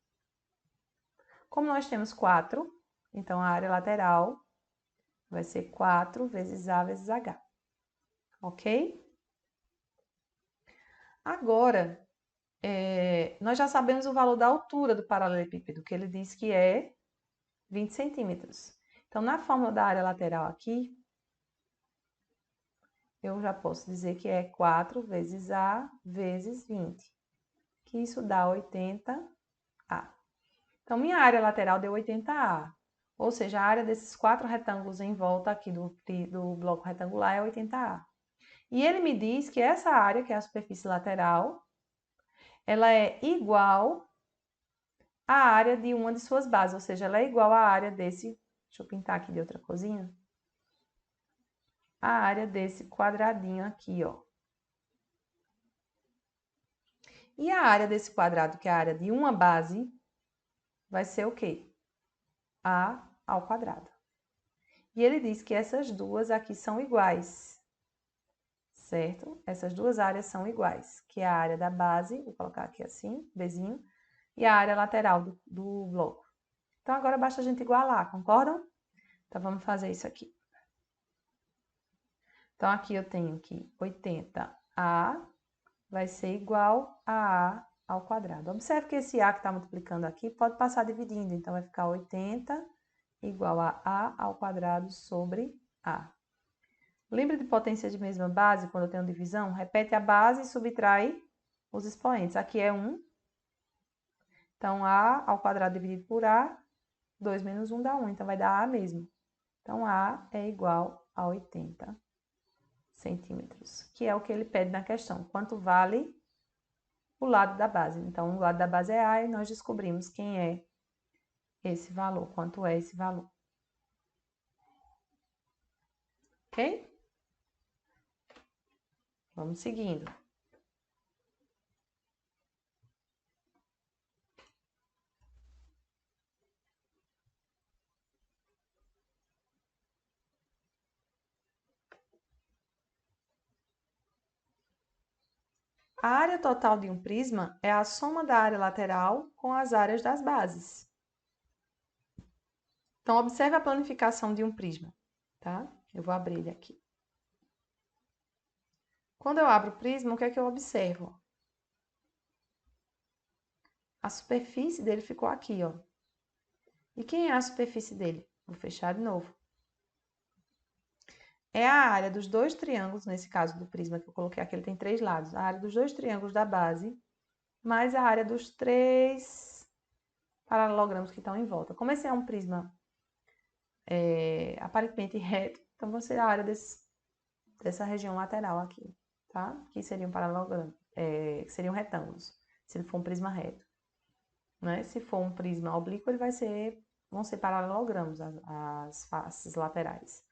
A: Como nós temos 4, então a área lateral vai ser 4 vezes A vezes H. Ok? Agora, nós já sabemos o valor da altura do paralelepípedo, que ele diz que é 20 centímetros. Então, na fórmula da área lateral aqui, eu já posso dizer que é 4 vezes A vezes 20, que isso dá 80A. Então, minha área lateral deu 80A, ou seja, a área desses 4 retângulos em volta aqui do bloco retangular é 80A. E ele me diz que essa área, que é a superfície lateral, ela é igual à área de uma de suas bases, ou seja, ela é igual à área desse, deixa eu pintar aqui de outra coisinha, a área desse quadradinho aqui, ó. E a área desse quadrado, que é a área de uma base, vai ser o quê? A ao quadrado. E ele diz que essas duas aqui são iguais, certo? Essas duas áreas são iguais, que é a área da base, vou colocar aqui assim, Bzinho, e a área lateral do bloco. Então, agora basta a gente igualar, concordam? Então, vamos fazer isso aqui. Então, aqui eu tenho que 80A vai ser igual a ao quadrado. Observe que esse A que está multiplicando aqui pode passar dividindo, então vai ficar 80 igual a ao quadrado sobre A. Lembra de potência de mesma base quando eu tenho divisão? Repete a base e subtrai os expoentes. Aqui é 1, então A ao quadrado dividido por A, 2 menos 1 dá 1, então vai dar A mesmo. Então, A é igual a 80 centímetros, que é o que ele pede na questão. Quanto vale o lado da base? Então, o lado da base é A e nós descobrimos quem é esse valor, quanto é esse valor. Ok? Vamos seguindo. A área total de um prisma é a soma da área lateral com as áreas das bases. Então, observe a planificação de um prisma, tá? Eu vou abrir ele aqui. Quando eu abro o prisma, o que é que eu observo? A superfície dele ficou aqui, ó. E quem é a superfície dele? Vou fechar de novo. É a área dos dois triângulos, nesse caso do prisma que eu coloquei aqui, ele tem 3 lados. A área dos dois triângulos da base, mais a área dos 3 paralelogramos que estão em volta. Como esse é um prisma aparentemente reto, então vai ser a área dessa região lateral aqui, tá? Que seriam paralelogramas, que seriam retângulos, se ele for um prisma reto. Né? Se for um prisma oblíquo, vão ser paralelogramos as faces laterais.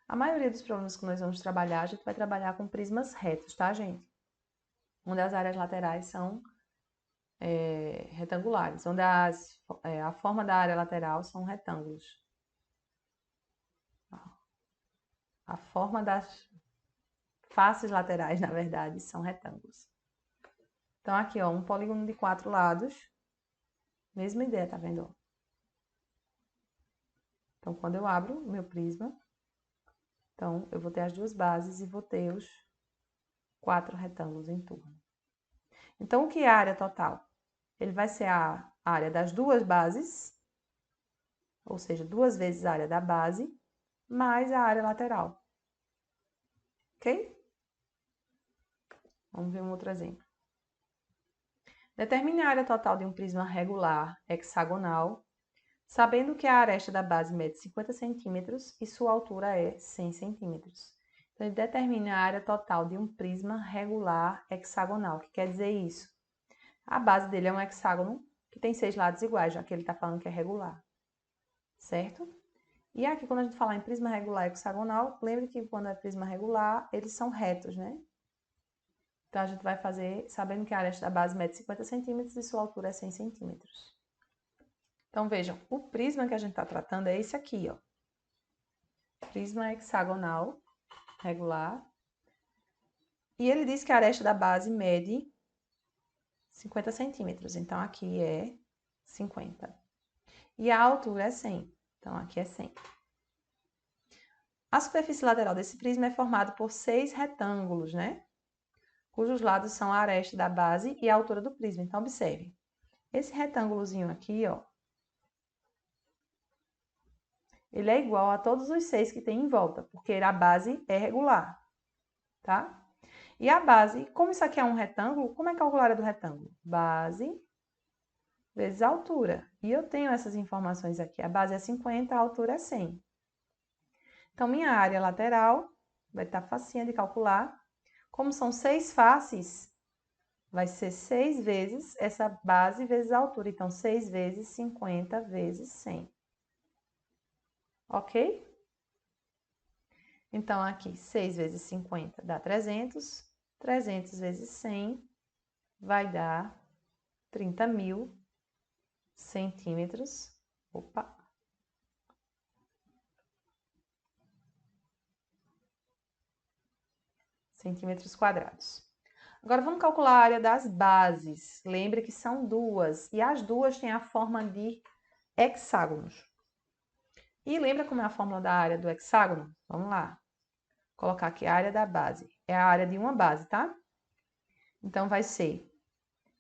A: A maioria dos problemas que nós vamos trabalhar, a gente vai trabalhar com prismas retos, tá, gente? Onde as áreas laterais são retangulares, onde a forma da área lateral são retângulos. A forma das faces laterais, na verdade, são retângulos. Então, aqui, ó, um polígono de 4 lados. Mesma ideia, tá vendo? Então, quando eu abro o meu prisma, então, eu vou ter as duas bases e vou ter os 4 retângulos em torno. Então, o que é a área total? Ele vai ser a área das duas bases, ou seja, 2 vezes a área da base, mais a área lateral. Ok? Vamos ver um outro exemplo. Determine a área total de um prisma regular hexagonal, sabendo que a aresta da base mede 50 centímetros e sua altura é 100 centímetros. Então, ele determina a área total de um prisma regular hexagonal. O que quer dizer isso? A base dele é um hexágono que tem 6 lados iguais, já que ele está falando que é regular. Certo? E aqui, quando a gente falar em prisma regular hexagonal, lembre que quando é prisma regular, eles são retos, né? Então, a gente vai fazer sabendo que a aresta da base mede 50 centímetros e sua altura é 100 centímetros. Então, vejam, o prisma que a gente está tratando é esse aqui, ó. Prisma hexagonal regular. E ele diz que a aresta da base mede 50 centímetros. Então, aqui é 50. E a altura é 100. Então, aqui é 100. A superfície lateral desse prisma é formada por 6 retângulos, né? Cujos lados são a aresta da base e a altura do prisma. Então, observe. Esse retângulozinho aqui, ó, ele é igual a todos os 6 que tem em volta, porque a base é regular, tá? E a base, como isso aqui é um retângulo, como é calcular a área do retângulo? Base vezes a altura. E eu tenho essas informações aqui. A base é 50, a altura é 100. Então, minha área lateral vai estar facinha de calcular. Como são 6 faces, vai ser 6 vezes essa base vezes a altura. Então, 6 vezes 50 vezes 100. Ok? Então, aqui, 6 vezes 50 dá 300. 300 vezes 100 vai dar 30.000 centímetros. Opa! Centímetros quadrados. Agora, vamos calcular a área das bases. Lembre que são duas, e as duas têm a forma de hexágonos. E lembra como é a fórmula da área do hexágono? Vamos lá. Vou colocar aqui a área da base. É a área de uma base, tá? Então, vai ser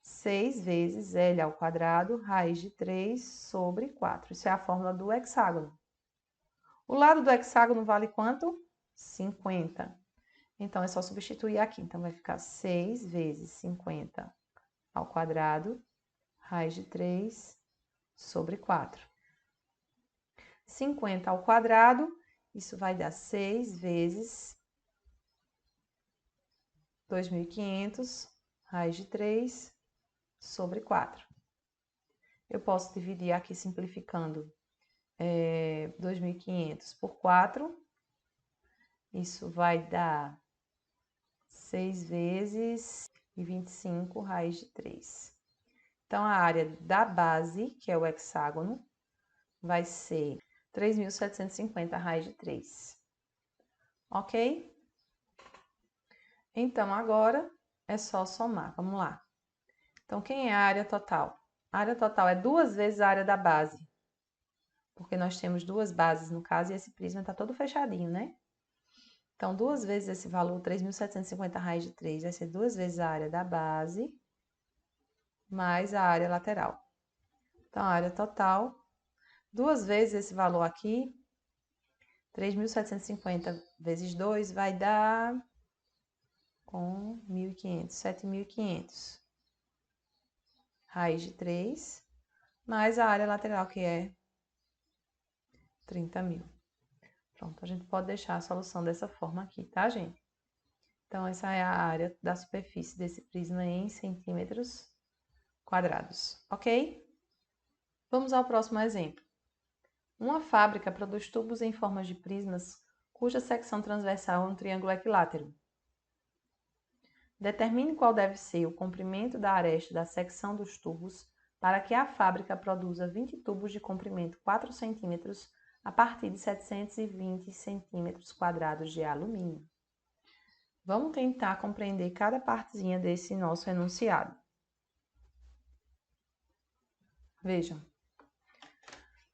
A: 6 vezes L ao quadrado, raiz de 3 sobre 4. Isso é a fórmula do hexágono. O lado do hexágono vale quanto? 50. Então, é só substituir aqui. Então, vai ficar 6 vezes 50 ao quadrado, raiz de 3 sobre 4. 50 ao quadrado, isso vai dar 6 vezes 2.500, raiz de 3 sobre 4. Eu posso dividir aqui simplificando 2.500 por 4. Isso vai dar 6 vezes 25, raiz de 3. Então, a área da base, que é o hexágono, vai ser 3.750 raiz de 3. Ok? Então, agora é só somar. Vamos lá. Então, quem é a área total? A área total é 2 vezes a área da base. Porque nós temos 2 bases no caso e esse prisma está todo fechadinho, né? Então, 2 vezes esse valor, 3.750 raiz de 3, vai ser 2 vezes a área da base mais a área lateral. Então, a área total, 2 vezes esse valor aqui, 3.750 vezes 2 vai dar com 1.500, 7.500. Raiz de 3, mais a área lateral, que é 30.000. Pronto, a gente pode deixar a solução dessa forma aqui, tá, gente? Então, essa é a área da superfície desse prisma em centímetros quadrados, ok? Vamos ao próximo exemplo. Uma fábrica produz tubos em formas de prismas cuja secção transversal é um triângulo equilátero. Determine qual deve ser o comprimento da aresta da secção dos tubos para que a fábrica produza 20 tubos de comprimento 4 cm a partir de 720 cm² de alumínio. Vamos tentar compreender cada partezinha desse nosso enunciado. Vejam.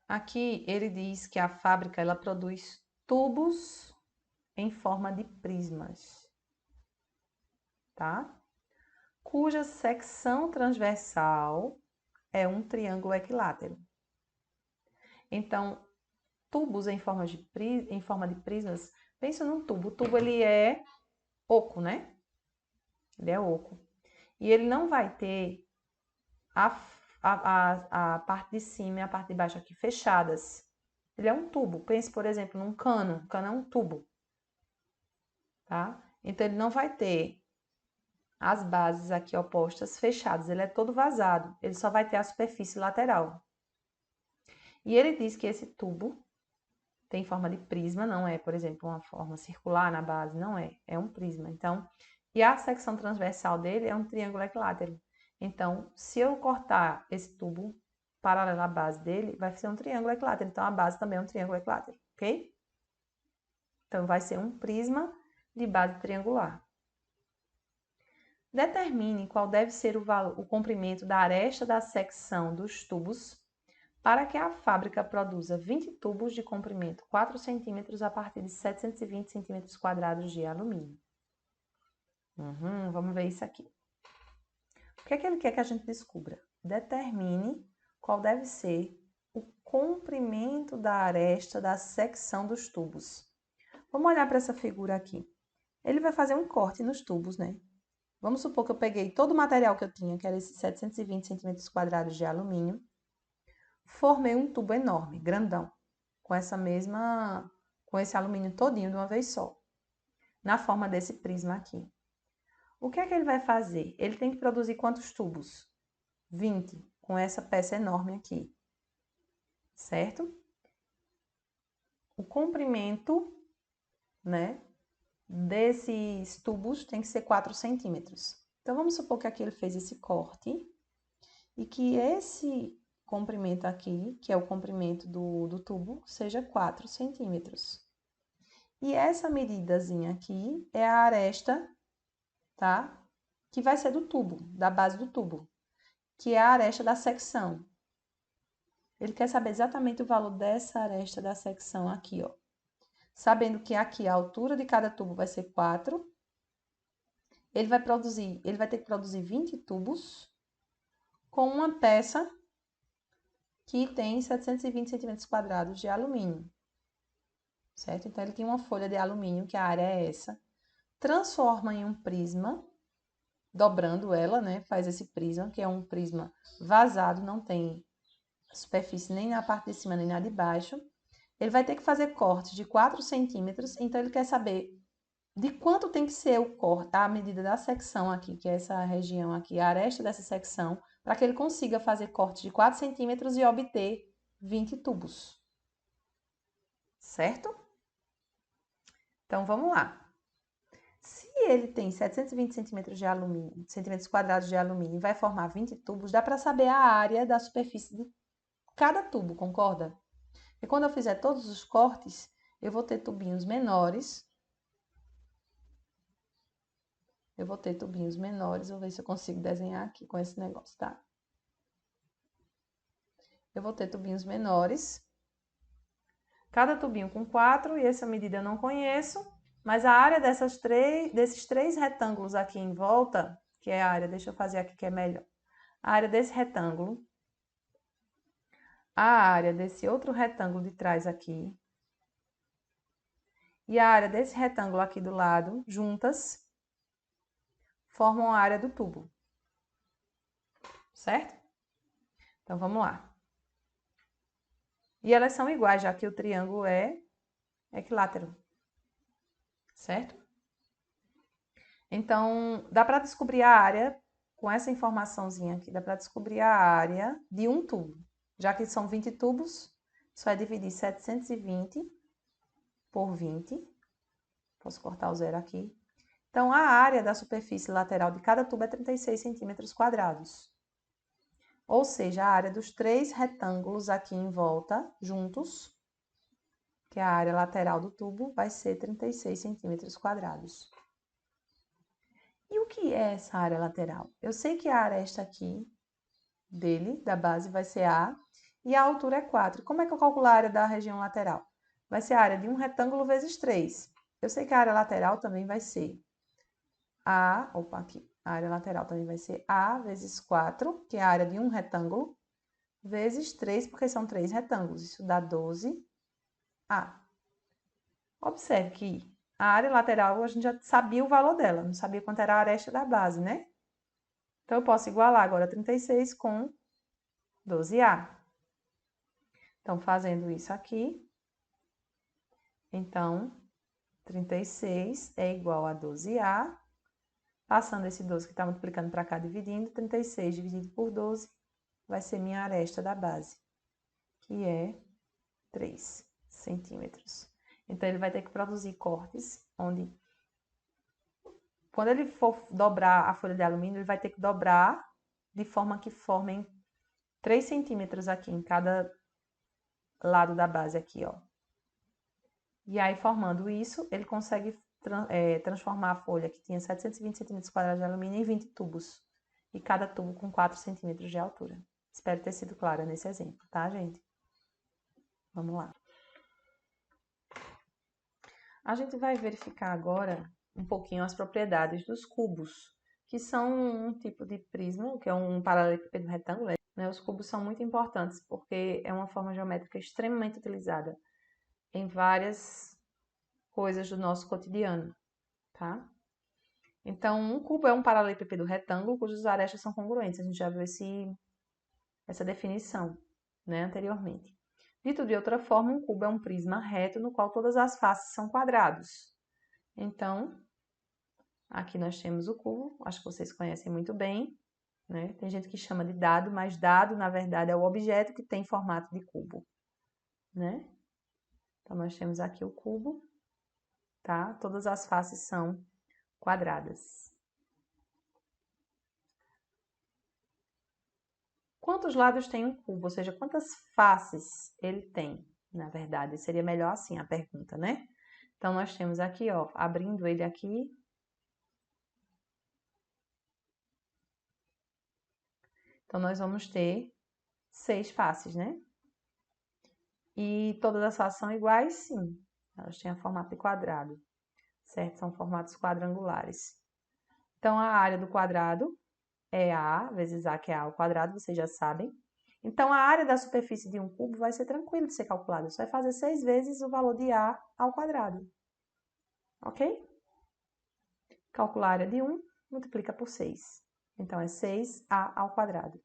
A: Aqui ele diz que a fábrica ela produz tubos em forma de prismas, tá? Cuja secção transversal é um triângulo equilátero. Então, tubos em forma de prismas, pensa num tubo. O tubo ele é oco, né? Ele é oco. E ele não vai ter a parte de cima e a parte de baixo aqui fechadas. Ele é um tubo. Pense, por exemplo, num cano. Um cano é um tubo. Tá? Então, ele não vai ter as bases aqui opostas fechadas. Ele é todo vazado. Ele só vai ter a superfície lateral. E ele diz que esse tubo tem forma de prisma, não é, por exemplo, uma forma circular na base, não é. É um prisma. Então, e a secção transversal dele é um triângulo equilátero. Então, se eu cortar esse tubo paralelo à base dele, vai ser um triângulo equilátero. Então, a base também é um triângulo equilátero, ok? Então, vai ser um prisma de base triangular. Determine qual deve ser o comprimento da aresta da secção dos tubos para que a fábrica produza 20 tubos de comprimento 4 cm a partir de 720 cm² de alumínio. Vamos ver isso aqui. O que é que ele quer que a gente descubra? Determine qual deve ser o comprimento da aresta da secção dos tubos. Vamos olhar para essa figura aqui. Ele vai fazer um corte nos tubos, né? Vamos supor que eu peguei todo o material que eu tinha, que era esses 720 cm² de alumínio, formei um tubo enorme, grandão, com esse alumínio todinho de uma vez só, na forma desse prisma aqui. O que é que ele vai fazer? Ele tem que produzir quantos tubos? 20, com essa peça enorme aqui, certo? O comprimento, né, desses tubos tem que ser 4 centímetros. Então, vamos supor que aqui ele fez esse corte e que esse comprimento aqui, que é o comprimento do tubo, seja 4 centímetros. E essa medidazinha aqui é a aresta, tá? Que vai ser do tubo, da base do tubo, que é a aresta da secção. Ele quer saber exatamente o valor dessa aresta da secção aqui, ó. Sabendo que aqui a altura de cada tubo vai ser 4, ele vai ter que produzir 20 tubos com uma peça que tem 720 cm² de alumínio, certo? Então, ele tem uma folha de alumínio, que a área é essa, transforma em um prisma, dobrando ela, né? Faz esse prisma, que é um prisma vazado, não tem superfície nem na parte de cima nem na de baixo. Ele vai ter que fazer cortes de 4 centímetros, então ele quer saber de quanto tem que ser o corte, a medida da secção aqui, que é essa região aqui, a aresta dessa secção, para que ele consiga fazer cortes de 4 centímetros e obter 20 tubos. Certo? Então, vamos lá. Se ele tem 720 centímetros de alumínio, centímetros² de alumínio e vai formar 20 tubos, dá para saber a área da superfície de cada tubo, concorda? E quando eu fizer todos os cortes, eu vou ter tubinhos menores. Vou ver se eu consigo desenhar aqui com esse negócio, tá? Eu vou ter tubinhos menores. Cada tubinho com 4, e essa medida eu não conheço. Mas a área desses três retângulos aqui em volta, que é a área, deixa eu fazer aqui que é melhor. A área desse retângulo, a área desse outro retângulo de trás aqui, e a área desse retângulo aqui do lado, juntas, formam a área do tubo. Certo? Então, vamos lá. E elas são iguais, já que o triângulo é equilátero. Certo? Então, dá para descobrir a área, com essa informaçãozinha aqui, dá para descobrir a área de um tubo. Já que são 20 tubos, só é dividir 720 por 20. Posso cortar o zero aqui. Então, a área da superfície lateral de cada tubo é 36 centímetros². Ou seja, a área dos 3 retângulos aqui em volta, juntos, que é a área lateral do tubo, vai ser 36 centímetros². que é essa área lateral? Eu sei que a aresta aqui dele, da base, vai ser A, e a altura é 4. Como é que eu calculo a área da região lateral? Vai ser a área de um retângulo vezes 3. Eu sei que a área lateral também vai ser aqui. A área lateral também vai ser A vezes 4, que é a área de um retângulo, vezes 3, porque são 3 retângulos. Isso dá 12A. Observe que a área lateral a gente já sabia o valor dela, não sabia quanto era a aresta da base, né? Então, eu posso igualar agora 36 com 12A. Então, fazendo isso aqui, então, 36 é igual a 12A. Passando esse 12 que está multiplicando para cá, dividindo, 36 dividido por 12 vai ser minha aresta da base, que é 3 centímetros. Então, ele vai ter que produzir cortes onde, quando ele for dobrar a folha de alumínio, ele vai ter que dobrar de forma que formem 3 centímetros aqui em cada lado da base aqui, ó. E aí, formando isso, ele consegue transformar a folha, que tinha 720 centímetros quadrados de alumínio, em 20 tubos. E cada tubo com 4 centímetros de altura. Espero ter sido clara nesse exemplo, tá, gente? Vamos lá. A gente vai verificar agora um pouquinho as propriedades dos cubos, que são um tipo de prisma, que é um paralelepípedo retângulo. Né? Os cubos são muito importantes porque é uma forma geométrica extremamente utilizada em várias coisas do nosso cotidiano, tá? Então, um cubo é um paralelepípedo retângulo cujos arestas são congruentes. A gente já viu essa definição, né, anteriormente. Dito de outra forma, um cubo é um prisma reto no qual todas as faces são quadrados. Então, aqui nós temos o cubo, acho que vocês conhecem muito bem, né? Tem gente que chama de dado, mas dado, na verdade, é o objeto que tem formato de cubo, né? Então, nós temos aqui o cubo, tá? Todas as faces são quadradas. Quantos lados tem um cubo? Ou seja, quantas faces ele tem? Na verdade, seria melhor assim a pergunta, né? Então, nós temos aqui, ó, abrindo ele aqui. Então, nós vamos ter 6 faces, né? E todas as faces são iguais? Sim. Elas têm a formato de quadrado, certo? São formatos quadrangulares. Então, a área do quadrado é A vezes A, que é A ao quadrado, vocês já sabem. Então, a área da superfície de um cubo vai ser tranquilo de ser calculada. Você vai fazer 6 vezes o valor de A ao quadrado. Ok? Calcular a área de 1, multiplica por 6. Então, é 6A ao quadrado.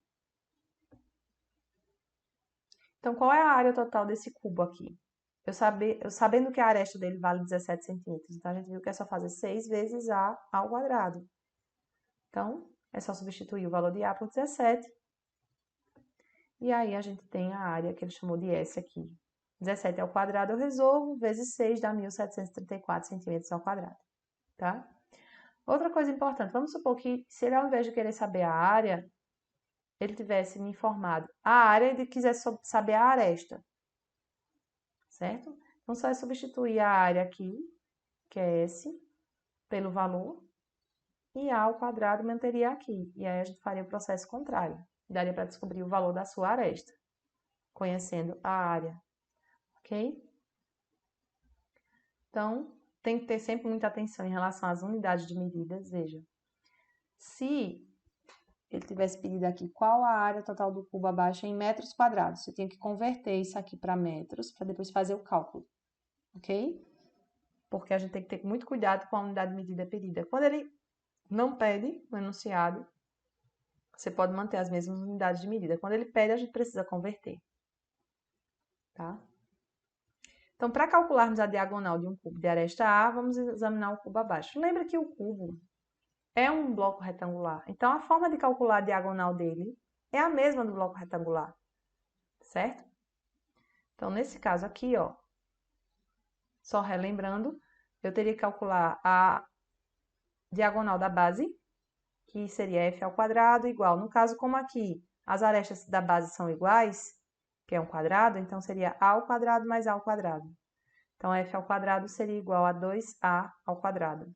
A: Então, qual é a área total desse cubo aqui? Eu sabendo que a aresta dele vale 17 centímetros. Então, a gente viu que é só fazer 6 vezes A ao quadrado. Então, é só substituir o valor de A por 17. E aí, a gente tem a área que ele chamou de S aqui. 17 ao quadrado eu resolvo, vezes 6 dá 1.734 centímetros ao quadrado, tá? Outra coisa importante, vamos supor que se ele, ao invés de querer saber a área, ele tivesse me informado a área e ele quisesse saber a aresta, certo? Então, só é substituir a área aqui, que é S, pelo valor, e A ao quadrado manteria aqui. E aí, a gente faria o processo contrário. Daria para descobrir o valor da sua aresta, conhecendo a área, ok? Então, tem que ter sempre muita atenção em relação às unidades de medidas. Veja, se ele tivesse pedido aqui qual a área total do cubo abaixo em metros quadrados, você tinha que converter isso aqui para metros, para depois fazer o cálculo, ok? Porque a gente tem que ter muito cuidado com a unidade de medida pedida. Quando ele não pede no enunciado, você pode manter as mesmas unidades de medida. Quando ele pede, a gente precisa converter, tá? Então, para calcularmos a diagonal de um cubo de aresta A, vamos examinar o cubo abaixo. Lembra que o cubo é um bloco retangular. Então, a forma de calcular a diagonal dele é a mesma do bloco retangular, certo? Então, nesse caso aqui, ó, só relembrando, eu teria que calcular a diagonal da base, que seria f ao quadrado, igual. No caso, como aqui as arestas da base são iguais, que é um quadrado, então seria a ao quadrado mais a ao quadrado. Então, f ao quadrado seria igual a 2a ao quadrado.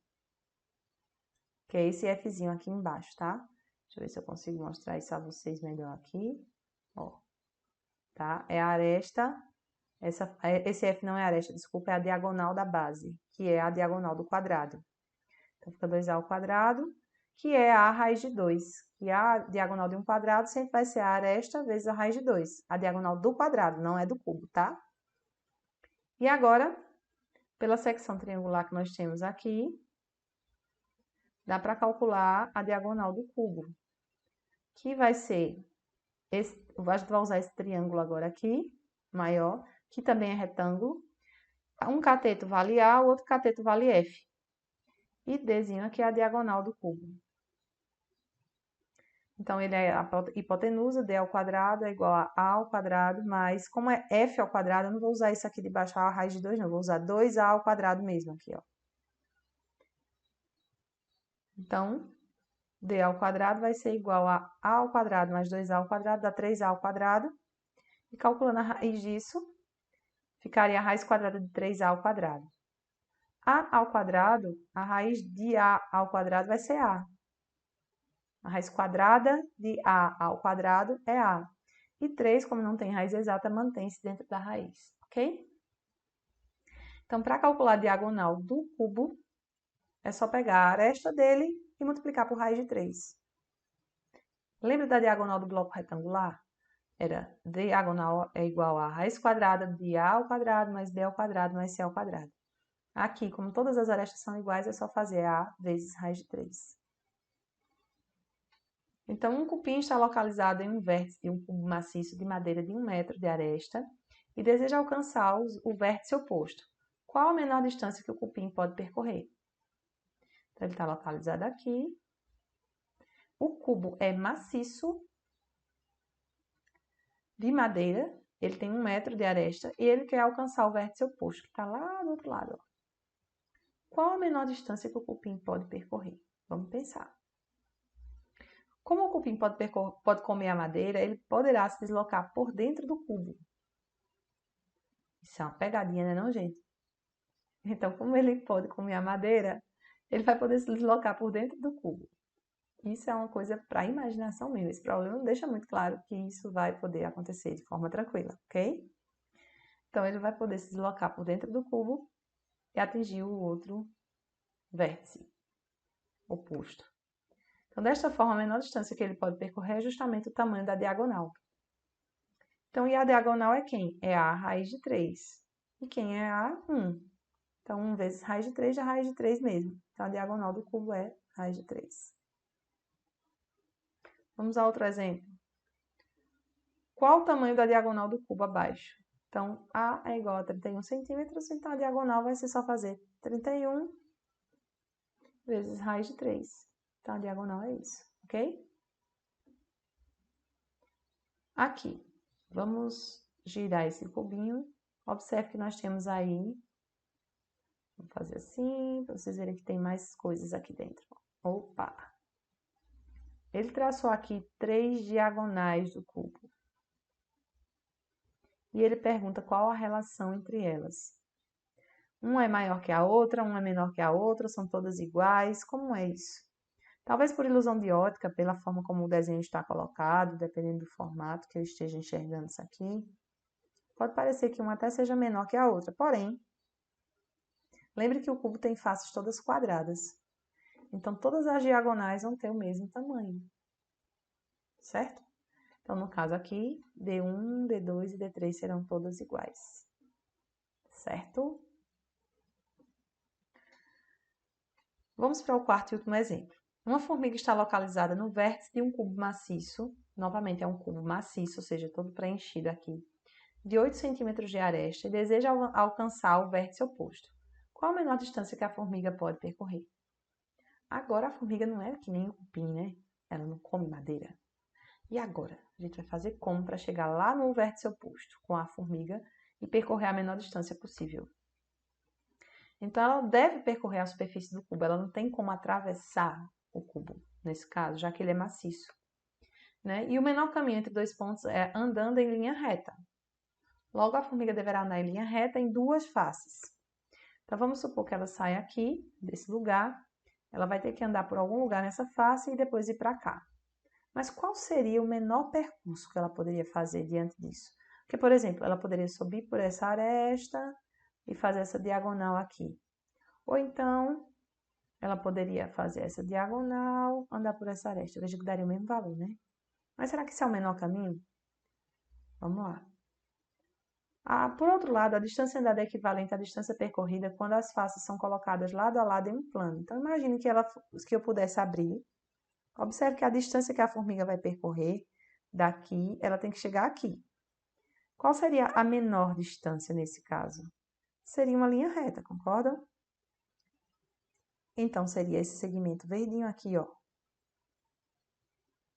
A: que é esse Fzinho aqui embaixo, tá? Deixa eu ver se eu consigo mostrar isso a vocês melhor aqui. Ó, tá? É a aresta, esse F não é a aresta, desculpa, é a diagonal da base, que é a diagonal do quadrado. Então, fica 2A ao quadrado, que é a raiz de 2. E a diagonal de um quadrado sempre vai ser a aresta vezes a raiz de 2. A diagonal do quadrado, não é do cubo, tá? E agora, pela secção triangular que nós temos aqui, dá para calcular a diagonal do cubo, que vai ser, a gente vai usar esse triângulo agora aqui, maior, que também é retângulo. Um cateto vale A, o outro cateto vale F. E Dzinho aqui é a diagonal do cubo. Então, ele é a hipotenusa, D ao quadrado é igual a ao quadrado, mais, como é F ao quadrado, eu não vou usar isso aqui de baixo, a raiz de 2, não, vou usar 2A ao quadrado mesmo aqui, ó. Então, D ao quadrado vai ser igual a ao quadrado mais 2A ao quadrado, dá 3A ao quadrado. E calculando a raiz disso, ficaria a raiz quadrada de 3A ao quadrado. A ao quadrado, a raiz de A ao quadrado vai ser A. A raiz quadrada de A ao quadrado é A. E 3, como não tem raiz exata, mantém-se dentro da raiz, ok? Então, para calcular a diagonal do cubo, é só pegar a aresta dele e multiplicar por raiz de 3. Lembra da diagonal do bloco retangular? Era diagonal é igual a raiz quadrada de A ao quadrado mais B ao quadrado mais C ao quadrado. Aqui, como todas as arestas são iguais, é só fazer A vezes raiz de 3. Então, um cupim está localizado em um vértice de um cubo maciço de madeira de 1 metro de aresta e deseja alcançar o vértice oposto. Qual a menor distância que o cupim pode percorrer? Então, ele está localizado aqui. O cubo é maciço, de madeira, ele tem 1 metro de aresta e ele quer alcançar o vértice oposto, que está lá do outro lado. Ó. Qual a menor distância que o cupim pode percorrer? Vamos pensar. Como o cupim pode comer a madeira, ele poderá se deslocar por dentro do cubo. Isso é uma pegadinha, né não, gente? Então, como ele pode comer a madeira, ele vai poder se deslocar por dentro do cubo. Isso é uma coisa para a imaginação mesmo. Esse problema não deixa muito claro que isso vai poder acontecer de forma tranquila, ok? Então, ele vai poder se deslocar por dentro do cubo e atingir o outro vértice oposto. Então, desta forma, a menor distância que ele pode percorrer é justamente o tamanho da diagonal. Então, e a diagonal é quem? É a raiz de 3. E quem é a 1? Então, 1 vezes raiz de 3 é a raiz de 3 mesmo. Então, a diagonal do cubo é raiz de 3. Vamos a outro exemplo. Qual o tamanho da diagonal do cubo abaixo? Então, A é igual a 31 centímetros, então a diagonal vai ser só fazer 31 vezes raiz de 3. Então, a diagonal é isso, ok? Aqui, vamos girar esse cubinho. Observe que nós temos aí, vamos fazer assim, para vocês verem que tem mais coisas aqui dentro. Opa! Ele traçou aqui 3 diagonais do cubo. E ele pergunta qual a relação entre elas. Uma é maior que a outra, uma é menor que a outra, são todas iguais. Como é isso? Talvez por ilusão de ótica, pela forma como o desenho está colocado, dependendo do formato que eu esteja enxergando isso aqui. Pode parecer que uma até seja menor que a outra, porém, lembre que o cubo tem faces todas quadradas. Então, todas as diagonais vão ter o mesmo tamanho. Certo? Então, no caso aqui, D1, D2 e D3 serão todas iguais. Certo? Vamos para o quarto e último exemplo. Uma formiga está localizada no vértice de um cubo maciço, novamente é um cubo maciço, ou seja, todo preenchido aqui, de 8 centímetros de aresta e deseja alcançar o vértice oposto. Qual a menor distância que a formiga pode percorrer? Agora a formiga não é que nem o cupim, né? Ela não come madeira. E agora? A gente vai fazer como para chegar lá no vértice oposto com a formiga e percorrer a menor distância possível. Então, ela deve percorrer a superfície do cubo, ela não tem como atravessar o cubo, nesse caso, já que ele é maciço. Né? E o menor caminho entre dois pontos é andando em linha reta. Logo, a formiga deverá andar em linha reta em duas faces. Então, vamos supor que ela saia aqui, desse lugar, Ela vai ter que andar por algum lugar nessa face e depois ir para cá. Mas qual seria o menor percurso que ela poderia fazer diante disso? Porque, por exemplo, ela poderia subir por essa aresta e fazer essa diagonal aqui. Ou então, ela poderia fazer essa diagonal, andar por essa aresta. Eu vejo que daria o mesmo valor, né? Mas será que esse é o menor caminho? Vamos lá. Por outro lado, a distância andada é equivalente à distância percorrida quando as faces são colocadas lado a lado em um plano. Então, imagine que eu pudesse abrir. Observe que a distância que a formiga vai percorrer daqui, ela tem que chegar aqui. Qual seria a menor distância nesse caso? Seria uma linha reta, concordam? Então, seria esse segmento verdinho aqui, ó.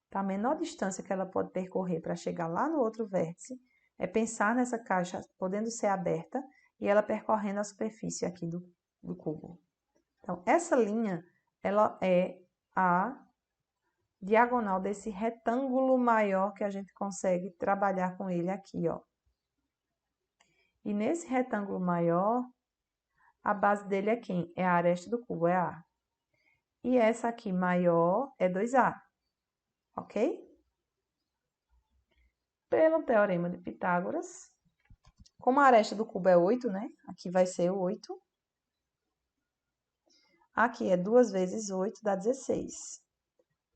A: Tá? A menor distância que ela pode percorrer para chegar lá no outro vértice é pensar nessa caixa podendo ser aberta e ela percorrendo a superfície aqui do cubo. Então, essa linha, ela é a diagonal desse retângulo maior que a gente consegue trabalhar com ele aqui, ó. E nesse retângulo maior, a base dele é quem? É a aresta do cubo, é A. E essa aqui maior é 2A, ok? Pelo teorema de Pitágoras, como a aresta do cubo é 8, né? Aqui vai ser 8. Aqui é 2 vezes 8, dá 16.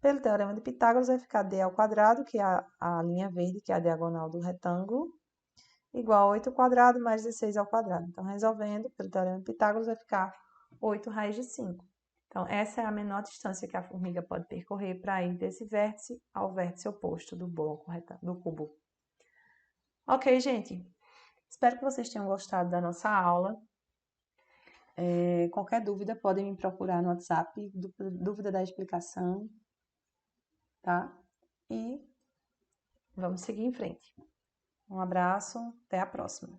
A: Pelo teorema de Pitágoras, vai ficar d ao quadrado, que é a linha verde, que é a diagonal do retângulo, igual a 8 ao quadrado mais 16 ao quadrado. Então, resolvendo, pelo teorema de Pitágoras, vai ficar 8 raiz de 5. Então, essa é a menor distância que a formiga pode percorrer para ir desse vértice ao vértice oposto do bloco do cubo. Ok, gente? Espero que vocês tenham gostado da nossa aula. Qualquer dúvida, podem me procurar no WhatsApp, dúvida da explicação, tá? E vamos seguir em frente. Um abraço, até a próxima.